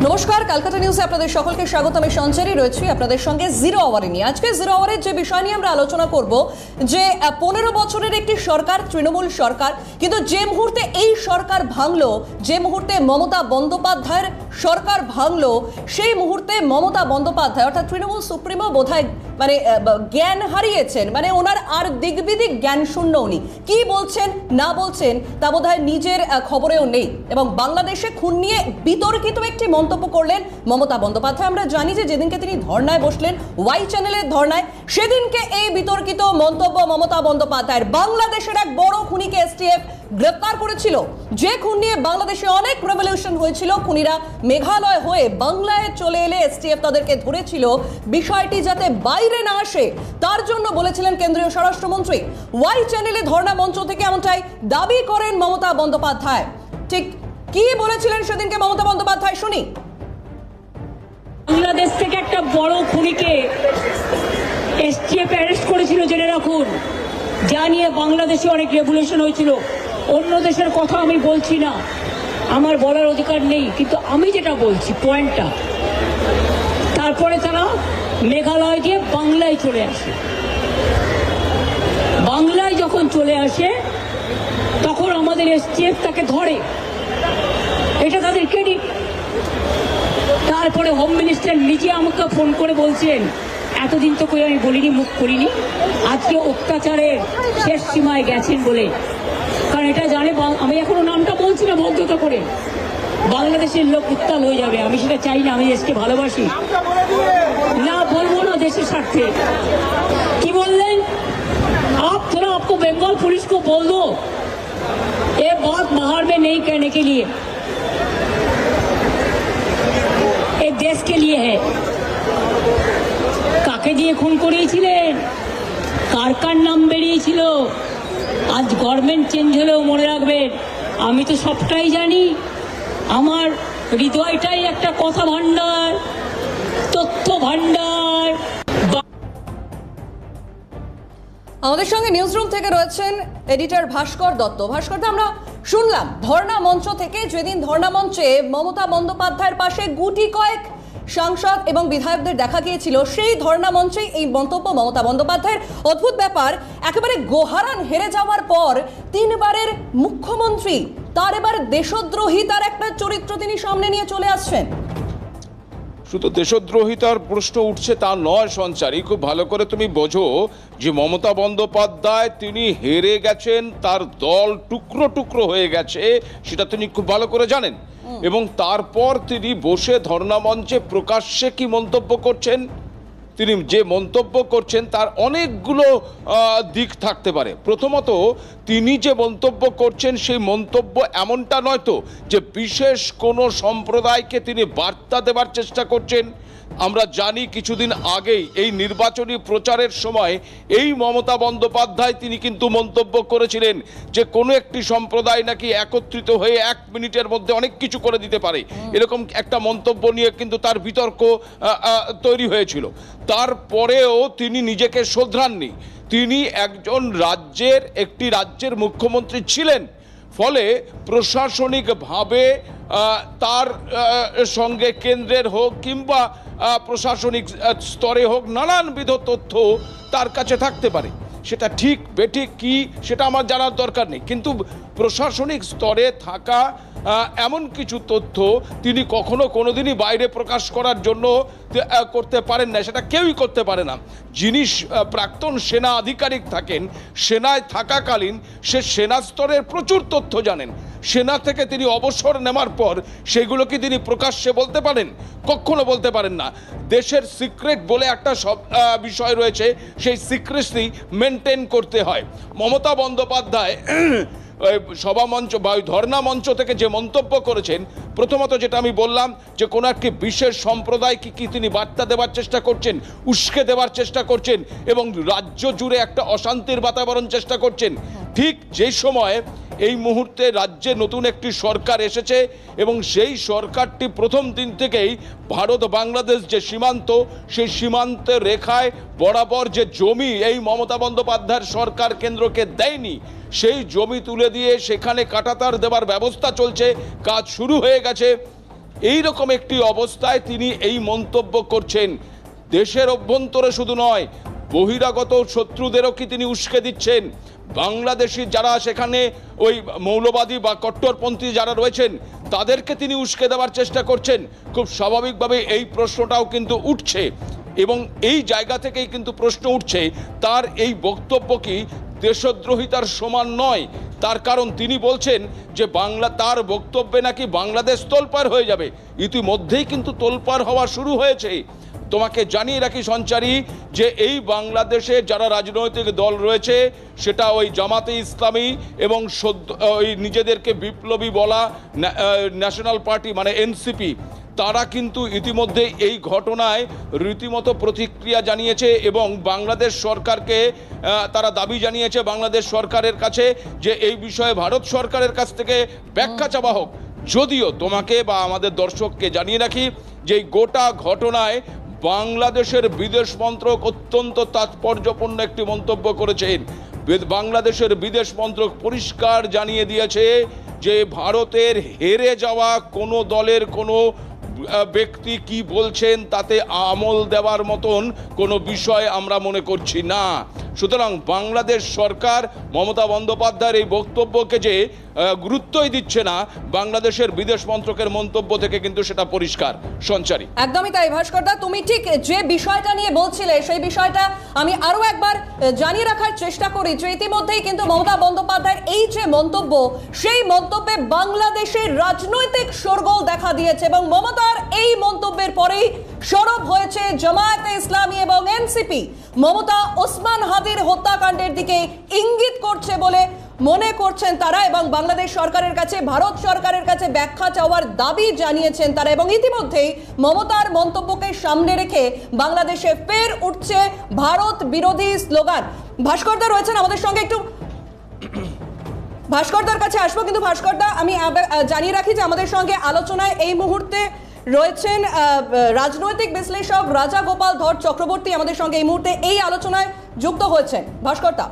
নমস্কার, কলকাতা নিউজে আপনাদের সকলকে স্বাগত। আমি সঞ্চারী রয়েছি আপনাদের সঙ্গে জিরো আওয়ারে নিয়ে। আজকে জিরো আওয়ারের যে বিষয় নিয়ে আমরা আলোচনা করব যে 15 বছরের একটি সরকার, তৃণমূল সরকার, কিন্তু যে মুহূর্তে এই সরকার ভাঙলো, যে মুহূর্তে মমতা বন্দ্যোপাধ্যায়ের সরকার ভাঙলো, সেই মুহূর্তে মমতা বন্দ্যোপাধ্যায় অর্থাৎ তৃণমূল সুপ্রিমো বোধহয় জ্ঞান হারিয়েছেন। ওনার আর দিগবিদিক জ্ঞান শূন্য। উনি কি বলছেন না বলছেন তা বোধহয় নিজের খবরেও নেই। এবং বাংলাদেশে খুন নিয়ে বিতর্কিত একটি মন্তব্য করলেন মমতা বন্দ্যোপাধ্যায়। আমরা জানি যে যেদিনকে তিনি ধর্নায় বসলেন, ওয়াই চ্যানেলের ধর্নায়, সেদিনকে এই বিতর্কিত মন্তব্য মমতা বন্দ্যোপাধ্যায়ের। বাংলাদেশের এক বড় খুনিকে এসটিএফ গ্রেফতার করেছিল, যে খুন নিয়ে বাংলাদেশে অনেক রেভলিউশন হয়েছিল। খুনিরা মেঘালয় হয়ে বাংলায় চলে এলে এসটিএফ তাদেরকে ধরেছিল। বিষয়টি যাতে বাইরে না আসে তার জন্য বলেছিলেন কেন্দ্রীয় স্বরাষ্ট্রমন্ত্রী। ওয়াই চ্যানেলে ধর্ণা মঞ্চ থেকে এমনটাই দাবি করেন মমতা বন্দ্যোপাধ্যায়। ঠিক কি বলেছিলেন সেদিনকে মমতা বন্দ্যোপাধ্যায়, শুনি। বাংলাদেশ থেকে একটা বড় খুনিকে এসটিএফ অ্যারেস্ট করেছিল, জেনে রাখুন। যা নিয়ে বাংলাদেশে অনেক রেভলিউশন হয়েছিল। অন্য দেশের কথা আমি বলছি না, আমার বলার অধিকার নেই, কিন্তু আমি যেটা বলছি পয়েন্টটা, তারপরে তারা মেঘালয় দিয়ে বাংলায় চলে আসে। বাংলায় যখন চলে আসে তখন আমাদের এসটিএফ তাকে ধরে, এটা তাদের ক্রেডিট। তারপরে হোম মিনিস্টার নিজে আমাকে ফোন করে বলছেন, এতদিন তো কই আমি বলিনি, মুখ করিনি, আজকে অত্যাচারের শেষ সীমায় গেছেন বলে। কারণ এটা জানে, আমি এখনো নামটা বলছি না ভদ্রতা করে, বাংলাদেশের লোক উত্তাল হয়ে যাবে। আমি সেটা চাই না, আমি দেশকে ভালোবাসি। না বলবো না দেশের স্বার্থে। কি বললেন? आप थोड़ा आपको बंगाल पुलिस को बोल दो ये बात बाहर में नहीं कहने के लिए, ये देश के लिए है। কাকে দিয়ে খুন করিয়েছিলেন, কার কার নাম বেরিয়েছিল, আজ গভর্নমেন্ট চেঞ্জ হলেও মনে রাখবেন আমি তো সবটাই জানি। আমার হৃদয়টাই একটা কথা ভান্ডার, তথ্য ভান্ডার। আমাদের সঙ্গে নিউজ রুম থেকে রয়েছেন এডিটর ভাস্কর দত্ত। ভাস্কর দা, আমরা শুনলাম ধর্ণা মঞ্চ থেকে, যেদিন ধর্ণা মঞ্চে মমতা বন্দ্যোপাধ্যায়ের পাশে গুটি কয়েক সাংসদ এবং বিধায়কদের দেখা গিয়েছিল, সেই ধর্ণা মঞ্চেই এই মন্তব্য মমতা বন্দ্যোপাধ্যায়ের। অদ্ভুত ব্যাপার, একেবারে গোহারান হেরে যাওয়ার পর 3 বারের মুখ্যমন্ত্রী, তার এবার দেশদ্রোহী তার একটা চরিত্র তিনি সামনে নিয়ে চলে আসছেন। শুধু দেশদ্রোহিতার প্রশ্ন উঠছে তা নয় সঞ্চারী, খুব ভালো করে তুমি বোঝো যে মমতা বন্দ্যোপাধ্যায় তিনি হেরে গেছেন, তার দল টুকরো টুকরো হয়ে গেছে, সেটা তিনি খুব ভালো করে জানেন। এবং তারপর তিনি বসে ধর্ণা মঞ্চে প্রকাশ্যে কি মন্তব্য করছেন, তিনি যে মন্তব্য করছেন তার অনেকগুলো দিক থাকতে পারে। প্রথমত, তিনি যে মন্তব্য করছেন সেই মন্তব্য এমনটা নয় তো যে বিশেষ কোনো সম্প্রদায়কে তিনি বার্তা দেবার চেষ্টা করছেন। আমরা জানি কিছুদিন আগেই এই নির্বাচনী প্রচারের সময় এই মমতা বন্দ্যোপাধ্যায় তিনি কিন্তু মন্তব্য করেছিলেন যে কোনো একটি সম্প্রদায় নাকি একত্রিত হয়ে 1 মিনিটের মধ্যে অনেক কিছু করে দিতে পারে, এরকম একটা মন্তব্য নিয়ে কিন্তু তার বিতর্ক তৈরি হয়েছিল। তারপরেও তিনি নিজেকে শোধরাননি। তিনি একজন একটি রাজ্যের মুখ্যমন্ত্রী ছিলেন, ফলে প্রশাসনিকভাবে তার সঙ্গে কেন্দ্রের হোক কিংবা প্রশাসনিক স্তরে হোক নানানবিধ তথ্য তার কাছে থাকতে পারে। সেটা ঠিক বেঠিক কি সেটা আমার জানার দরকার নেই, কিন্তু প্রশাসনিক স্তরে থাকা এমন কিছু তথ্য তিনি কখনো কোনোদিনই বাইরে প্রকাশ করার জন্য করতে পারেন না, সেটা কেউই করতে পারে না। যিনি প্রাক্তন সেনা আধিকারিক থাকেন, সেনায় থাকাকালীন সে সেনা স্তরের প্রচুর তথ্য জানেন। সেনা থেকে তিনি অবসর নেওয়ার পর সেগুলো কি তিনি প্রকাশ্যে বলতে পারেন? কখনো বলতে পারেন না। দেশের সিক্রেট বলে একটা বিষয় রয়েছে, সেই সিক্রেসি মেনটেন করতে হয়। মমতা বন্দ্যোপাধ্যায় সভামঞ্চ বা ধর্ণা মঞ্চ থেকে যে মন্তব্য করেছেন, প্রথমত যেটা আমি বললাম যে কোনো একটি বিশেষ সম্প্রদায়কে কি তিনি বার্তা দেওয়ার চেষ্টা করছেন, উস্কে দেওয়ার চেষ্টা করছেন এবং রাজ্য জুড়ে একটা অশান্তির বাতাবরণ চেষ্টা করছেন। ঠিক যে সময় এই মুহূর্তে রাজ্যে নতুন একটি সরকার এসেছে এবং সেই সরকারটি প্রথম দিন থেকেই ভারত বাংলাদেশ যে সীমান্ত, সেই সীমান্তের রেখায় বরাবর যে জমি এই মমতা বন্দ্যোপাধ্যায়ের সরকার কেন্দ্রকে দেয়নি, সেই জমি তুলে দিয়ে সেখানে কাঁটাতার দেওয়ার ব্যবস্থা চলছে, কাজ শুরু হয়ে গেছে। এই রকম একটি অবস্থায় তিনি এই মন্তব্য করছেন। দেশের অভ্যন্তরে শুধু নয়, বহিরাগত শত্রুদেরও কি তিনি উস্কে দিচ্ছেন? বাংলাদেশি যারা সেখানে ওই মৌলবাদী বা কট্টরপন্থী যারা রয়েছেন তাদেরকে তিনি উস্কে দেওয়ার চেষ্টা করছেন। খুব স্বাভাবিকভাবে এই প্রশ্নটাও কিন্তু উঠছে, এবং এই জায়গা থেকেই কিন্তু প্রশ্ন উঠছে তার এই বক্তব্য কি দেশদ্রোহিতার সমান নয়? তার কারণ তিনি বলছেন যে তার বক্তব্যে নাকি বাংলাদেশ তোলপাড় হয়ে যাবে। ইতিমধ্যেই কিন্তু তোলপাড় হওয়া শুরু হয়েছে। তোমাকে জানিয়ে রাখি সঞ্চারী, যে এই বাংলাদেশে যারা রাজনৈতিক দল রয়েছে, সেটা ওই জামাতে ইসলামী এবং ওই নিজেদেরকে বিপ্লবী বলা ন্যাশনাল পার্টি মানে এনসিপি, তারা কিন্তু ইতিমধ্যে এই ঘটনায় রীতিমতো প্রতিক্রিয়া জানিয়েছে এবং বাংলাদেশ সরকারকে তারা দাবি জানিয়েছে বাংলাদেশ সরকারের কাছে যে এই বিষয়ে ভারত সরকারের কাছ থেকে ব্যাখ্যা চাওয়া হোক। যদিও তোমাকে বা আমাদের দর্শককে জানিয়ে রাখি যে এই গোটা ঘটনায় বাংলাদেশের বিদেশ মন্ত্রক অত্যন্ত তাৎপর্যপূর্ণ একটি মন্তব্য করেছেন। বাংলাদেশের বিদেশ মন্ত্রক পরিষ্কার জানিয়ে দিয়েছে যে ভারতের হেরে যাওয়া কোনো দলের কোনো ব্যক্তি কি বলছেন তাতে আমল দেওয়ার মতন কোনো বিষয় আমরা মনে করছি না। সুতরাং বাংলাদেশ সরকার মমতা বন্দ্যোপাধ্যায়ের এই বক্তব্যকে যে গুরুত্বই দিচ্ছে না, বাংলাদেশের বিদেশ মন্ত্রকের মন্তব্য থেকে কিন্তু সেটা পরিষ্কার। সঞ্চারী, একদমই তাই ভাস্করদা, তুমি ঠিক যে বিষয়টা নিয়ে বলছিলে সেই বিষয়টা আমি আরো একবার জানিয়ে রাখার চেষ্টা করি যে ইতিমধ্যেই কিন্তু মমতা বন্দ্যোপাধ্যায়ের এই যে মন্তব্য, সেই মন্তব্যে বাংলাদেশের রাজনৈতিক শোরগোল দেখা দিয়েছে এবং মমতার এই মন্তব্যের পরেই সরব হয়েছে জামায়াতে ইসলামী এবং এনসিপি। মমতা ওসমান হাদির হত্যাকাণ্ডের দিকে ইঙ্গিত করছে বলে মনে করছেন তারা এবং বাংলাদেশ সরকারের কাছে, ভারত সরকারের কাছে ব্যাখ্যা চাওয়ার দাবি জানিয়েছেন তারা। এবং ইতিমধ্যেই মমতার মন্তব্যকে সামনে রেখে বাংলাদেশে ফের উঠছে ভারত বিরোধী স্লোগান। ভাস্করদা রয়েছেন আমাদের সঙ্গে, একটু ভাস্করদার কাছে আসবো, কিন্তু ভাস্করদা আমি জানিয়ে রাখি যে আমাদের সঙ্গে আলোচনায় এই মুহূর্তে রয়েছেন রাজনৈতিক বিশ্লেষক রাজা গোপাল ধর চক্রবর্তী, আমাদের সঙ্গে এই মুহূর্তে এই আলোচনায় যুক্ত হয়েছেন। ভাস্করদা,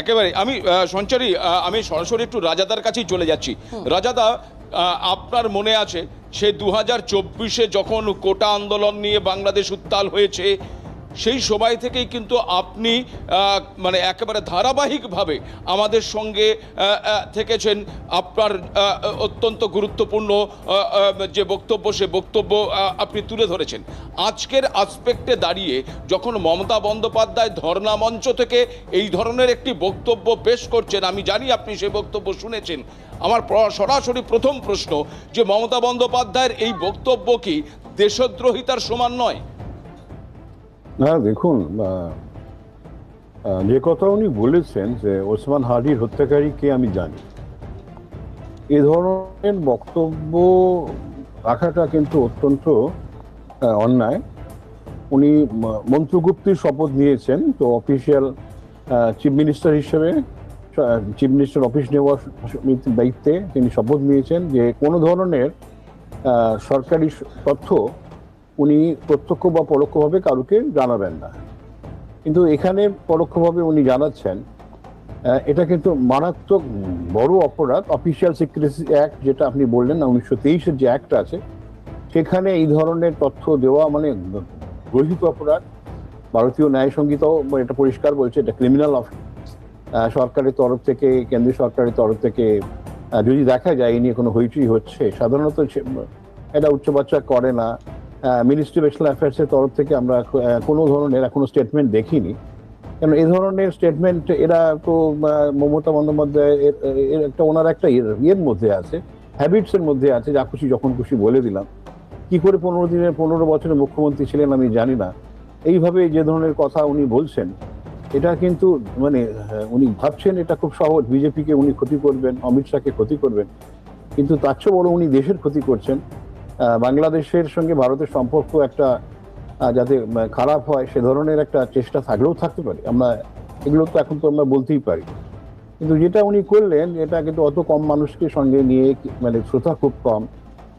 একেবারে আমি সঞ্চারী, আমি সরাসরি একটু রাজাদার কাছেই চলে যাচ্ছি। রাজাদা, আপনার মনে আছে সে 2024-এ যখন কোটা আন্দোলন নিয়ে বাংলাদেশ উত্তাল হয়েছে, সেই সময় থেকেই কিন্তু আপনি মানে একেবারে ধারাবাহিকভাবে আমাদের সঙ্গে থেকেছেন। আপনার অত্যন্ত গুরুত্বপূর্ণ যে বক্তব্য, সে বক্তব্য আপনি তুলে ধরেছেন। আজকের আসপেক্টে দাঁড়িয়ে যখন মমতা বন্দ্যোপাধ্যায় ধর্ণা মঞ্চ থেকে এই ধরনের একটি বক্তব্য পেশ করছেন, আমি জানি আপনি সেই বক্তব্য শুনেছেন। আমার সরাসরি প্রথম প্রশ্ন যে মমতা বন্দ্যোপাধ্যায়ের এই বক্তব্য কি দেশদ্রোহিতার সমান নয়? না, দেখুন, যে কথা উনি বলেছেন যে ওসমান হাদির হত্যাকারীকে আমি জানি, এ ধরনের বক্তব্য রাখাটা কিন্তু অত্যন্ত অন্যায়। উনি মন্ত্রগুপ্তির শপথ নিয়েছেন, তো অফিসিয়াল চিফ মিনিস্টার হিসেবে, চিফ মিনিস্টার অফিস নেওয়ার দায়িত্বে তিনি শপথ নিয়েছেন যে কোনো ধরনের সরকারি তথ্য উনি প্রত্যক্ষ বা পরোক্ষভাবে কারুকে জানাবেন না। কিন্তু এখানে পরোক্ষভাবে উনি জানাচ্ছেন, এটা কিন্তু মারাত্মক বড় অপরাধ। অফিসিয়াল সিক্রেসি অ্যাক্ট যেটা আপনি বললেন না, 1923-এর যে অ্যাক্ট আছে, সেখানে এই ধরনের তথ্য দেওয়া মানে গর্হিত অপরাধ। ভারতীয় ন্যায় সংহিতাও এটা পরিষ্কার বলছে এটা ক্রিমিনাল অফেন্স। সরকারের তরফ থেকে, কেন্দ্রীয় সরকারের তরফ থেকে যদি দেখা যায় এই নিয়ে কোনো হইচই হচ্ছে, সাধারণত এটা উচ্চ বাচ্চা করে না। মিনিস্ট্রি অফ এক্সটার্নাল অ্যাফেয়ার্সের তরফ থেকে আমরা কোনো ধরনের এখনো স্টেটমেন্ট দেখিনি। কেন এই ধরনের স্টেটমেন্ট এরা তো মমতা বন্দ্যোপাধ্যায় এর একটা ওনার একটা ইয়ের মধ্যে আছে, হ্যাবিটসের মধ্যে আছে, যা খুশি যখন খুশি বলে দিলাম। কি করে 15 বছরের মুখ্যমন্ত্রী ছিলেন আমি জানি না, এইভাবে যে ধরনের কথা উনি বলছেন, এটা কিন্তু মানে উনি ভাবছেন এটা খুব সহজ, বিজেপিকে উনি ক্ষতি করবেন, অমিত শাহকে ক্ষতি করবেন, কিন্তু তার চেয়ে বড় উনি দেশের ক্ষতি করছেন। বাংলাদেশের সঙ্গে ভারতের সম্পর্ক একটা যাতে খারাপ হয় সে ধরনের একটা চেষ্টা থাকলেও থাকতে পারে, আমরা এগুলো তো এখন তো আমরা বলতেই পারি। কিন্তু যেটা উনি করলেন এটা কিন্তু অত কম মানুষকে সঙ্গে নিয়ে, মানে শ্রোতা খুব কম,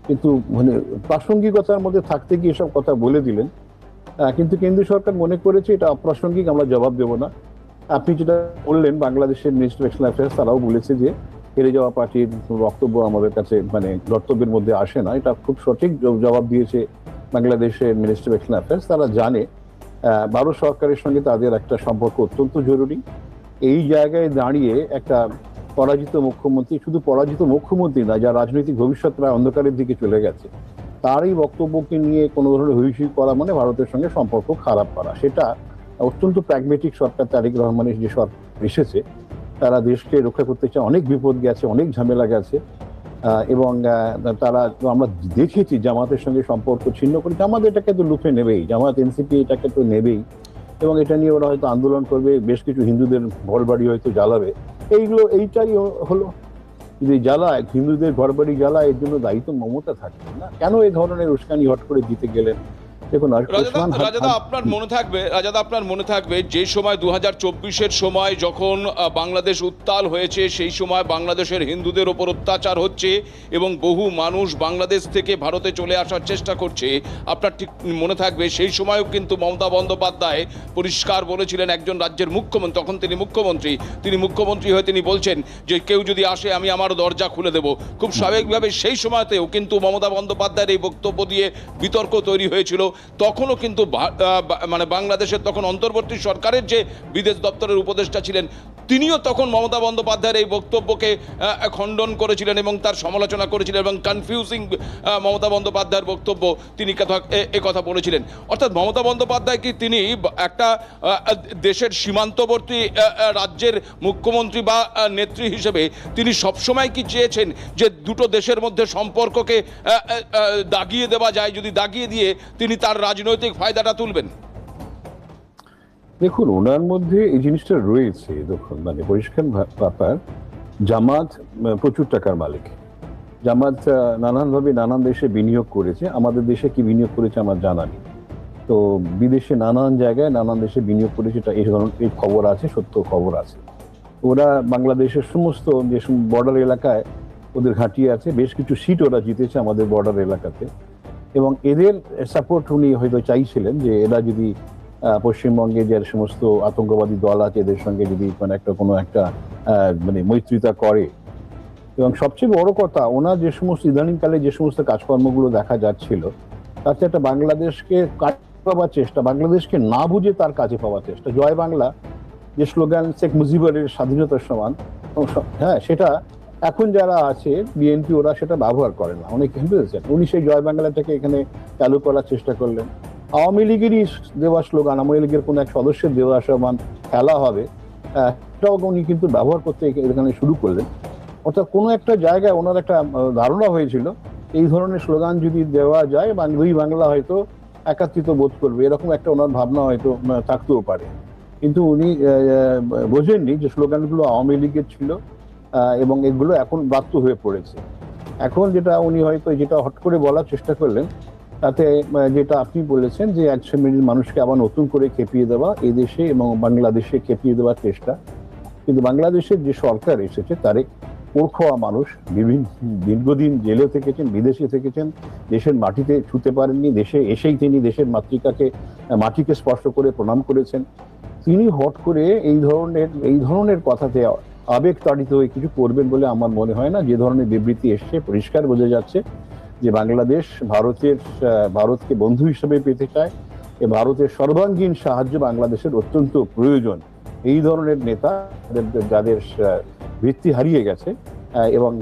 কিন্তু মানে প্রাসঙ্গিকতার মধ্যে থাকতে গিয়ে এসব কথা বলে দিলেন। কিন্তু কেন্দ্রীয় সরকার মনে করেছে এটা অপ্রাসঙ্গিক, আমরা জবাব দেব না। আপনি যেটা বললেন, বাংলাদেশের মিনিস্ট্রি অফ এক্সটার্নাল অ্যাফেয়ার্স তারাও বলেছে যে হেরে যাওয়া পার্টির বক্তব্য আমাদের কাছে মানে কর্তব্যের মধ্যে আসে না। এটা খুব সঠিক জবাব দিয়েছে বাংলাদেশের মিনিস্ট্রি অফ এক্সটার্নাল অ্যাফেয়ার্স। তারা জানে ভারত সরকারের সঙ্গে তাদের একটা সম্পর্ক অত্যন্ত জরুরি। এই জায়গায় দাঁড়িয়ে একটা পরাজিত মুখ্যমন্ত্রী, শুধু পরাজিত মুখ্যমন্ত্রী না, যার রাজনৈতিক ভবিষ্যৎ প্রায় অন্ধকারের দিকে চলে গেছে, তার এই বক্তব্যকে নিয়ে কোনো ধরনের হুইসি করা মানে ভারতের সঙ্গে সম্পর্ক খারাপ করা। সেটা অত্যন্ত প্র্যাগমেটিক সরকার, তারেক রহমানের যে সরকার এসেছে, তারা দেশকে রক্ষা করতে চায়। অনেক বিপদ গেছে, অনেক ঝামেলা গেছে, এবং তারা আমরা দেখেছি জামাতের সঙ্গে সম্পর্ক ছিন্ন করে। জামাত এটাকে তো লুফে নেবেই, জামাত এনসিপি এটাকে তো নেবেই, এবং এটা নিয়ে ওরা হয়তো আন্দোলন করবে, বেশ কিছু হিন্দুদের ঘরবাড়ি হয়তো জ্বালাবে। এইটাই হলো, যদি জ্বালায় হিন্দুদের ঘরবাড়ি জ্বালায়, এর জন্য দায়িত্ব মমতা থাকবে না। কেন এই ধরনের উস্কানি হট করে দিতে গেলেন? দেখুন রাজাদা, আপনার মনে থাকবে যে সময় 2024-এর সময় যখন বাংলাদেশ উত্তাল হয়েছে, সেই সময় বাংলাদেশের হিন্দুদের ওপর অত্যাচার হচ্ছে এবং বহু মানুষ বাংলাদেশ থেকে ভারতে চলে আসার চেষ্টা করছে। আপনার ঠিক মনে থাকবে সেই সময়ও কিন্তু মমতা বন্দ্যোপাধ্যায় পরিষ্কার বলেছিলেন, একজন রাজ্যের মুখ্যমন্ত্রী, তখন তিনি মুখ্যমন্ত্রী হয়ে তিনি বলছেন যে কেউ যদি আসে আমি আমার দরজা খুলে দেব। খুব স্বাভাবিকভাবে সেই সময়তেও কিন্তু মমতা বন্দ্যোপাধ্যায়ের এই বক্তব্য দিয়ে বিতর্ক তৈরি হয়েছিল। তখনও কিন্তু মানে বাংলাদেশের তখন অন্তর্বর্তী সরকারের যে বিদেশ দপ্তরের উপদেষ্টা ছিলেন, তিনিও তখন মমতা বন্দ্যোপাধ্যায়ের এই বক্তব্যকে খণ্ডন করেছিলেন এবং তার সমালোচনা করেছিলেন, এবং কনফিউজিং মমতা বন্দ্যোপাধ্যায়ের বক্তব্য তিনি কথা বলেছিলেন। অর্থাৎ মমতা বন্দ্যোপাধ্যায় কি তিনি একটা দেশের সীমান্তবর্তী রাজ্যের মুখ্যমন্ত্রী বা নেত্রী হিসেবে তিনি সবসময় কি চেয়েছেন যে দুটো দেশের মধ্যে সম্পর্ককে দাগিয়ে দেওয়া যায়, যদি দাগিয়ে দিয়ে তিনি তার রাজনৈতিক ফায়দাটা তুলবেন? দেখুন, ওনার মধ্যে এই জিনিসটা রয়েছে। দেখুন, মানে পরিষ্কার ব্যাপার, জামাত প্রচুর টাকার মালিক। জামাত নানানভাবে নানান দেশে বিনিয়োগ করেছে। আমাদের দেশে কি বিনিয়োগ করেছে আমার জানা নেই। তো বিদেশে নানান জায়গায় নানান দেশে বিনিয়োগ করেছে, এটা এই ধরনের এই খবর আছে, সত্য খবর আছে। ওরা বাংলাদেশের সমস্ত যে বর্ডার এলাকায় ওদের ঘাঁটি আছে, বেশ কিছু সিট ওরা জিতেছে আমাদের বর্ডার এলাকাতে, এবং এদের সাপোর্ট উনি হয়তো চাইছিলেন যে এরা যদি পশ্চিমবঙ্গে যে সমস্ত আতঙ্কবাদী দল আছে এদের সঙ্গে যদি কোনো একটা মানে মৈত্রিতা করে। এবং সবচেয়ে বড় কথা, ওনার যে সমস্ত ইদানিংকালে যে সমস্ত কাজকর্মগুলো দেখা যাচ্ছিল, তাতে একটা বাংলাদেশকে কাছে পাওয়ার চেষ্টা, বাংলাদেশকে না বুঝে তার কাছে পাওয়ার চেষ্টা। জয় বাংলা যে স্লোগান শেখ মুজিবের স্বাধীনতার সমান, হ্যাঁ, সেটা এখন যারা আছে বিএনপি ওরা সেটা ব্যবহার করে না, অনেকে বুঝেছেন। উনি সেই জয় বাংলাটাকে এখানে চালু করার চেষ্টা করলেন। আওয়ামী লীগেরই দেওয়া স্লোগান, আওয়ামী লীগের কোনো এক সদস্যের দেওয়া সমান খেলা হবে, এটাও উনি কিন্তু ব্যবহার করতে এখানে শুরু করলেন। অর্থাৎ কোনো একটা জায়গায় ওনার একটা ধারণা হয়েছিল এই ধরনের স্লোগান যদি দেওয়া যায় দুই বাংলা হয়তো একাত্রিত বোধ করবে, এরকম একটা ওনার ভাবনা হয়তো থাকতেও পারে। কিন্তু উনি বোঝেননি যে স্লোগানগুলো আওয়ামী লীগের ছিল এবং এগুলো এখন বাধ্য হয়ে পড়েছে। এখন যেটা উনি হয়তো যেটা হট করে বলার চেষ্টা করলেন, তাতে যেটা আপনি বলেছেন যে 1 শ্রেণীর মানুষকে আবার নতুন করে খেপিয়ে দেওয়া, এই দেশে এবং বাংলাদেশে খেপিয়ে দেওয়ার চেষ্টা। কিন্তু বাংলাদেশের যে সরকার এসেছে, তারে পোড়খোয়া মানুষ, বিভিন্ন দীর্ঘদিন জেলে থেকেছেন, বিদেশে থেকেছেন, দেশের মাটিতে ছুঁতে পারেননি, দেশে এসেই তিনি দেশের মাটিকে স্পর্শ করে প্রণাম করেছেন। তিনি হট করে এই ধরনের কথাতে আবেগ তাড়িত হয়ে কিছু করবেন বলে আমার মনে হয় না। যে ধরনের বিবৃতি এসছে, পরিষ্কার বোঝা যাচ্ছে যে বাংলাদেশ ভারতকে বন্ধু হিসেবে পেতে চায়, ভারতের সর্বাঙ্গীন সাহায্য বাংলাদেশের অত্যন্ত প্রয়োজন। এই ধরনের নেতা যাদের ভিত্তি হারিয়ে গেছে এবং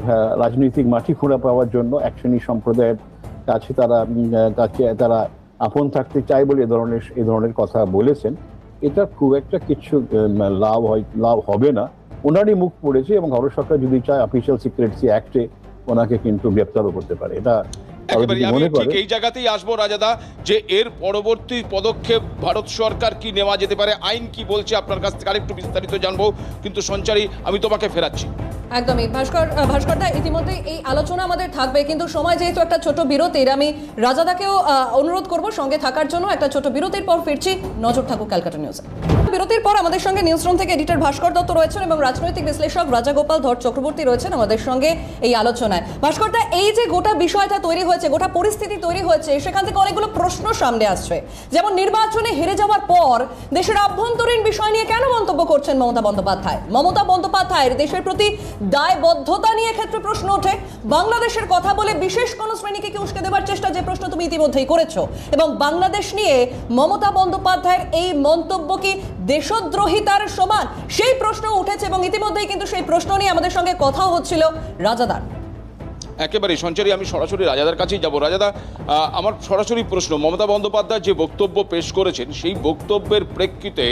রাজনৈতিক মাটি খোঁড়া পাওয়ার জন্য এক শ্রেণী সম্প্রদায়ের কাছে তারা আপন থাকতে চায় বলে এই ধরনের কথা বলেছেন। এটা খুব একটা কিছু লাভ হবে না। ওনারই মুখ পড়েছে, এবং ভারত সরকার যদি চায় অফিসিয়াল সিক্রেসি অ্যাক্টে ওনাকে কিন্তু গ্রেপ্তারও করতে পারে। এটা আমি ঠিক এই জায়গাতেই আসবো রাজাদা, যে এর পরবর্তী পদক্ষেপ ভারত সরকার কি নেওয়া যেতে পারে, আইন কি বলছে, আপনার কাছ থেকে আরেকটু বিস্তারিত জানবো। কিন্তু সঞ্চারী, আমি তোমাকে ফেরাচ্ছি। একদমই ভাস্করদা, ইতিমধ্যে এই আলোচনা আমাদের থাকবে, কিন্তু সময় যেহেতু একটা ছোট বিরতির, আমি রাজাদাকেও অনুরোধ করব সঙ্গে থাকার জন্য। একটা ছোট বিরতির পর ফিরছি। নজর থাকুক ক্যালকাটা নিউজে। বিরতির পর আমাদের সঙ্গে নিউজরুম থেকে এডিটর ভাস্কর দত্ত রয়েছেন এবং রাজনৈতিক বিশ্লেষক রাজাগোপাল ধর চক্রবর্তী রয়েছেন আমাদের সঙ্গে এই আলোচনায়। ভাস্কর দা, এই যে গোটা বিষয়টা তৈরি হয়েছে, গোটা পরিস্থিতি তৈরি হয়েছে, সেখান থেকে অনেকগুলো প্রশ্ন সামনে আসছে। যেমন নির্বাচনে হেরে যাওয়ার পর দেশের আভ্যন্তরীণ বিষয় নিয়ে কেন মন্তব্য করছেন মমতা বন্দ্যোপাধ্যায়? মমতা বন্দ্যোপাধ্যায়ের দেশের প্রতি দায়বদ্ধতা নিয়ে ক্ষেত্রে প্রশ্ন ওঠে। বাংলাদেশের কথা বলে বিশেষ কোনো শ্রেণীকে কি উস্কে দেওয়ার চেষ্টা, যে প্রশ্ন তুমি ইতিমধ্যেই করেছো, এবং বাংলাদেশ নিয়ে মমতা বন্দ্যোপাধ্যায়ের এই মন্তব্য কি দেশদ্রোহিতার সমান, সেই প্রশ্ন উঠেছে এবং ইতিমধ্যেই কিন্তু সেই প্রশ্ন নিয়ে আমাদের সঙ্গে কথাও হচ্ছিল রাজাদার। একেবারে সঞ্চারী, আমি সরাসরি রাজাদার কাছেই যাব। রাজাদা, আমার সরাসরি প্রশ্ন, মমতা বন্দ্যোপাধ্যায় যে বক্তব্য পেশ করেছেন সেই বক্তব্যের প্রেক্ষিতে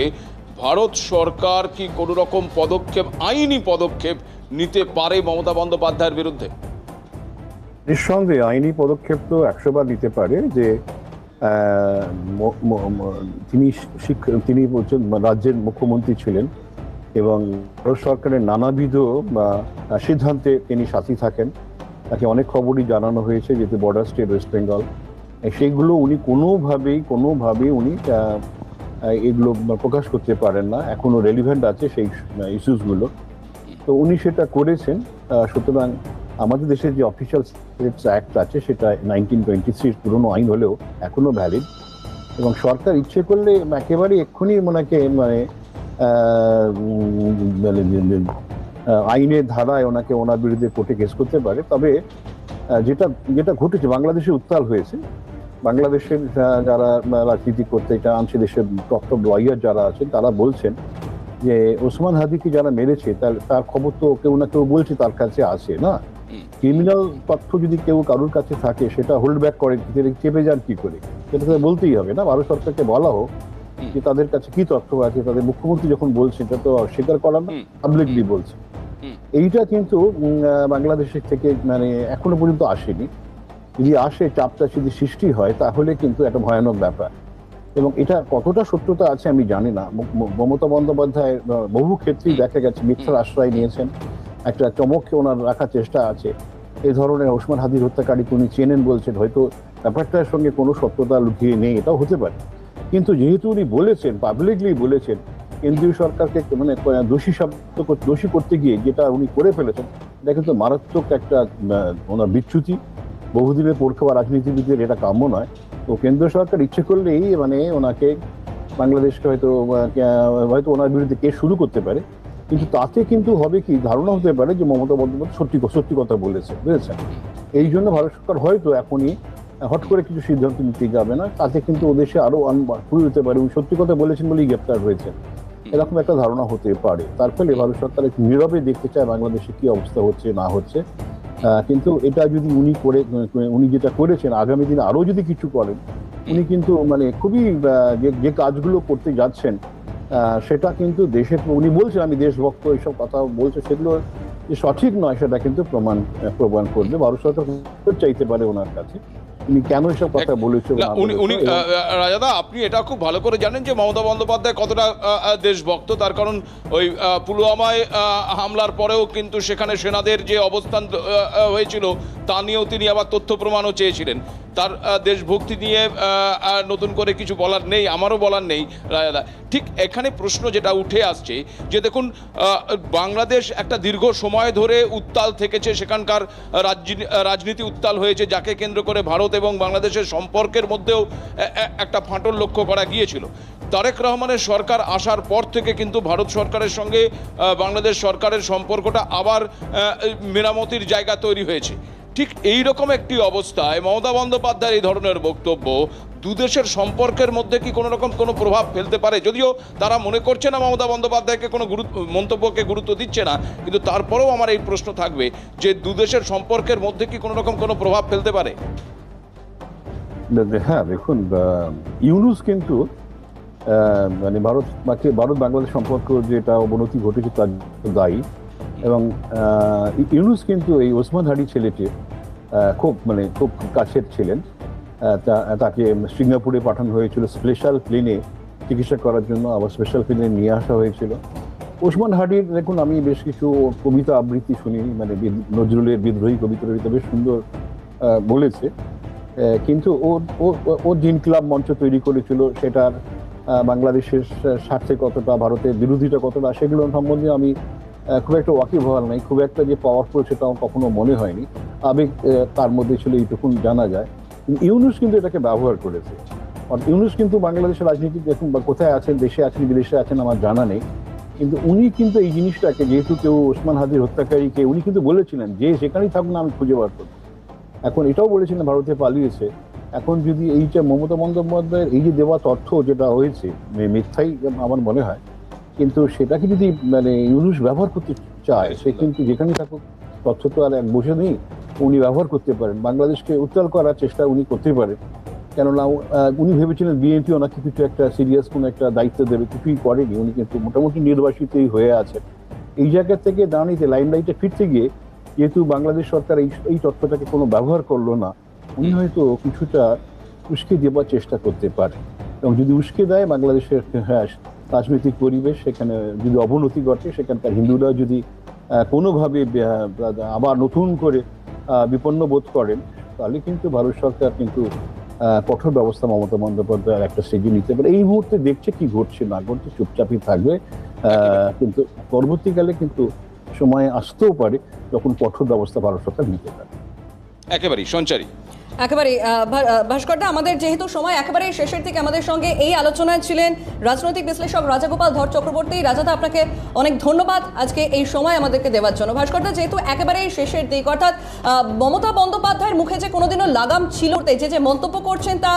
ভারত সরকার কি কোনো রকম পদক্ষেপ, আইনি পদক্ষেপ নিতে পারে মমতা বন্দ্যোপাধ্যায়ের বিরুদ্ধে? নিঃসন্দেহে আইনি পদক্ষেপ তো 100 বার নিতে পারে। যে তিনি বলছেন রাজ্যের মুখ্যমন্ত্রী ছিলেন এবং ভারত সরকারের নানাবিধ সিদ্ধান্তে তিনি সাথী থাকেন। তাকে অনেক খবরই জানানো হয়েছে, যেহেতু বর্ডার স্টেট ওয়েস্ট বেঙ্গল, সেইগুলো উনি কোনোভাবেই উনি এগুলো প্রকাশ করতে পারেন না। এখনো রেলিভেন্ট আছে সেই ইস্যুসগুলো, তো উনি সেটা করেছেন। সুতরাং আমাদের দেশের যে অফিসিয়াল স্টেটস অ্যাক্ট আছে সেটা 1923 পুরনো আইন হলেও এখনো ভ্যালিড, এবং সরকার ইচ্ছে করলে একেবারে এক্ষুনি আইনের ধারায় ওনার বিরুদ্ধে কোর্টে কেস করতে পারে। তবে যেটা ঘটেছে, বাংলাদেশে উত্তাল হয়েছে। বাংলাদেশের যারা রাজনীতি করতে আনছে, দেশের টপ লয়ার যারা আছেন, তারা বলছেন যে ওসমান হাদিকে যারা মেরেছে তার খবর তো কেউ না কেউ বলছে তার কাছে আছে না। ক্রিমিনাল তথ্য যদি কেউ কারোর কাছে থাকে সেটা হোল্ড ব্যাক করে, চেপে যান কি করে, সেটা তো বলতেই হবে না। ভারত সরকারকে বলা হোক যে তাদের কাছে কি তথ্য আছে। তাদের মুখ্যমন্ত্রী যখন বলছে এটা তো অস্বীকার করার না, পাবলিকলি বলছে। এইটা কিন্তু বাংলাদেশের থেকে এখনো পর্যন্ত আসেনি। যদি আসে, চাপটা যদি সৃষ্টি হয়, তাহলে কিন্তু একটা ভয়ানক ব্যাপার। এবং এটা কতটা সত্যতা আছে আমি জানি না। মমতা বন্দ্যোপাধ্যায় বহু ক্ষেত্রেই দেখা গেছে মিথ্যার আশ্রয় নিয়েছেন। একটা চমককে ওনার রাখার চেষ্টা আছে। এই ধরনের ওসমান হাদির হত্যাকারীকে উনি চেনেন বলছেন, হয়তো ব্যাপারটার সঙ্গে কোনো সত্যতা লুকিয়ে নেই, এটাও হতে পারে। কিন্তু যেহেতু উনি বলেছেন, পাবলিকলি বলেছেন, কেন্দ্রীয় সরকারকে দোষী করতে গিয়ে যেটা উনি করে ফেলেছেন, এটা কিন্তু মারাত্মক একটা ওনার বিচ্যুতি। বহুদিনের পর খাওয়া রাজনীতিবিদদের এটা কাম্য নয়। তো কেন্দ্র সরকার ইচ্ছে করলেই ওনাকে বাংলাদেশকে হয়তো ওনার বিরুদ্ধে কেস শুরু করতে পারে। কিন্তু তাতে কিন্তু হবে কি, ধারণা হতে পারে যে মমতা বন্দ্যোপাধ্যায় সত্যি কথা বলেছে, বুঝেছেন। এই জন্য ভারত সরকার হয়তো এখনই হট করে কিছু সিদ্ধান্ত নিতে যাবে না। তাতে কিন্তু ওদেশে আরো ভুল হতে পারে। উনি সত্যি কথা বলেছেন বলেই গ্রেপ্তার হয়েছেন, এরকম একটা ধারণা হতে পারে। তার ফলে ভারত সরকার একটু নীরবে দেখতে চায় বাংলাদেশে কি অবস্থা হচ্ছে না হচ্ছে। কিন্তু এটা যদি উনি যেটা করেছেন, আগামী দিনে আরো যদি কিছু করেন, উনি কিন্তু খুবই যে কাজগুলো করতে যাচ্ছেন সেটা কিন্তু দেশের, উনি বলছেন আমি দেশভক্ত, এইসব কথা বলছে, সেগুলো যে সঠিক নয় সেটা কিন্তু প্রমাণ করবে। ভারত সরকার চাইতে পারে ওনার কাছে উনি কেন এসব কথা বলেছেন। রাজাদা, আপনি এটা খুব ভালো করে জানেন যে মমতা বন্দ্যোপাধ্যায় কতটা দেশভক্ত। তার কারণ ওই পুলওয়ামায় হামলার পরেও কিন্তু সেখানে সেনাদের যে অবস্থান হয়েছিল তা নিয়েও তিনি আবার তথ্য প্রমাণও চেয়েছিলেন। তার দেশভক্তি নিয়ে নতুন করে কিছু বলার নেই, আমারও বলার নেই রাজাদা। ঠিক এখানে প্রশ্ন যেটা উঠে আসছে যে দেখুন, বাংলাদেশ একটা দীর্ঘ সময় ধরে উত্তাল থেকেছে, সেখানকার রাজনীতি উত্তাল হয়েছে, যাকে কেন্দ্র করে ভারত এবং বাংলাদেশের সম্পর্কের মধ্যেও একটা ফাটল লক্ষ্য করা গিয়েছিল। তারেক রহমানের সরকার আসার পর থেকে কিন্তু ভারত সরকারের সঙ্গে বাংলাদেশ সরকারের সম্পর্কটা আবার মেরামতির জায়গা তৈরি হয়েছে। ঠিক এই রকম একটি অবস্থায় মমতা বন্দ্যোপাধ্যায়ের এই ধরনের বক্তব্য দুদেশের সম্পর্কের মধ্যে কি কোনো রকম কোনো প্রভাব ফেলতে পারে? যদিও তারা মনে করছে না মমতা বন্দ্যোপাধ্যায়কে কোনো মন্তব্যকে গুরুত্ব দিচ্ছে না, কিন্তু তারপরেও আমার এই প্রশ্ন থাকবে যে দুদেশের সম্পর্কের মধ্যে কি কোনো রকম কোনো প্রভাব ফেলতে পারে? হ্যাঁ, দেখুন, ইউনূস কিন্তু ভারত বাংলাদেশ সম্পর্ক যেটা অবনতি ঘটেছে তার দায়ী। এবং ইউনূস কিন্তু এই ওসমান হাদি ছেলেটি খুব কাছের ছিলেন। তাকে সিঙ্গাপুরে পাঠানো হয়েছিল স্পেশাল প্লেনে চিকিৎসা করার জন্য, আবার স্পেশাল প্লেনে নিয়ে আসা হয়েছিল। ওসমান হাদির দেখুন, আমি বেশ কিছু কবিতা আবৃত্তি শুনি, নজরুলের বিদ্রোহী কবিতা বেশ সুন্দর বলেছে। কিন্তু ও জিন ক্লাব মঞ্চ তৈরি করেছিল, সেটার বাংলাদেশের স্বার্থে কতটা, ভারতের বিরোধিতা কতটা, সেগুলো সম্বন্ধে আমি খুব একটা ওয়াকিবহাল নাই, খুব একটা যে পাওয়ারফুল সেটা আমার কখনো মনে হয়নি। আবেগ তার মধ্যে ছিল, এইটুকুন জানা যায়। ইউনূস কিন্তু এটাকে ব্যবহার করেছে। আর ইউনূস কিন্তু বাংলাদেশের রাজনীতি দেখুন বা কোথায় আছেন, দেশে আছেন বিদেশে আছেন আমার জানা নেই, কিন্তু উনি কিন্তু এই জিনিসটাকে, যেহেতু কেউ ওসমান হাদির হত্যাকারীকে উনি কিন্তু বলেছিলেন যে যেখানেই থাকুন আমি খুঁজে বার করবো। এখন এটাও বলেছিলেন ভারতে পালিয়েছে। এখন যদি এইটা মমতা বন্দ্যোপাধ্যায়ের এই যে দেওয়া তথ্য যেটা হয়েছে মিথ্যাই আমার মনে হয়, কিন্তু সেটাকে যদি মানে ইউনূস ব্যবহার করতে চায়, সে কিন্তু যেখানেই থাকুক, তথ্য তো আর এক বসে নেই, উনি ব্যবহার করতে পারেন, বাংলাদেশকে উত্তাল করার চেষ্টা উনি করতে পারেন। কেননা উনি ভেবেছিলেন বিএনপি ওনাকে কিছু একটা সিরিয়াস কোনো একটা দায়িত্ব দেবে, কিছুই করেনি। উনি কিন্তু মোটামুটি নির্বাসিতই হয়ে আছেন। এই জায়গা থেকে দাঁড়িয়ে লাইমলাইটে ফিরতে গিয়ে যেহেতু বাংলাদেশ সরকার এই তথ্যটাকে কোনো ব্যবহার করলো না, উনি হয়তো কিছুটা উস্কে দেওয়ার চেষ্টা করতে পারে। এবং যদি উস্কে দেয় বাংলাদেশের রাজনৈতিক পরিবেশ, সেখানে যদি অবনতি ঘটে, সেখানকার হিন্দুরা যদি কোনোভাবে আবার নতুন করে বিপন্ন বোধ করেন, তাহলে কিন্তু ভারত সরকার কিন্তু কঠোর ব্যবস্থা মমতা বন্দ্যোপাধ্যায়ের একটা স্টেজে নিতে পারে। এই মুহূর্তে দেখছে কি ঘটছে না ঘটছে, চুপচাপই থাকবে, কিন্তু পরবর্তীকালে কিন্তু সময় আসতেও পারে যখন কঠোর ব্যবস্থা ভারত সরকার নিতে পারে। একেবারেই সঞ্চারী। একেবারে ভাস্করদা, আমাদের যেহেতু সময় একেবারে শেষের দিকে, আমাদের সঙ্গে এই আলোচনায় ছিলেন রাজনৈতিক বিশ্লেষক রাজাগোপাল ধর চক্রবর্তী। রাজাদা, আপনাকে অনেক ধন্যবাদ আজকে এই সময় আমাদেরকে দেওয়ার জন্য। ভাস্করদা, যেহেতু একেবারে শেষের দিক, অর্থাৎ মমতা বন্দ্যোপাধ্যায়ের মুখে যে কোনোদিনও লাগাম ছিল, যে মন্তব্য করছেন তা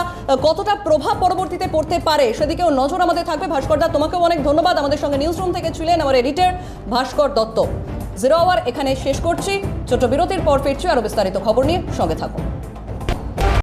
কতটা প্রভাব পরবর্তীতে পড়তে পারে সেদিকেও নজর আমাদের থাকবে। ভাস্করদা, তোমাকেও অনেক ধন্যবাদ। আমাদের সঙ্গে নিউজ রুম থেকে ছিলেন আমার এডিটর ভাস্কর দত্ত। জিরো আওয়ার এখানে শেষ করছি। ছোট বিরতির পর ফিরছি আরো বিস্তারিত খবর নিয়ে, সঙ্গে থাকুন।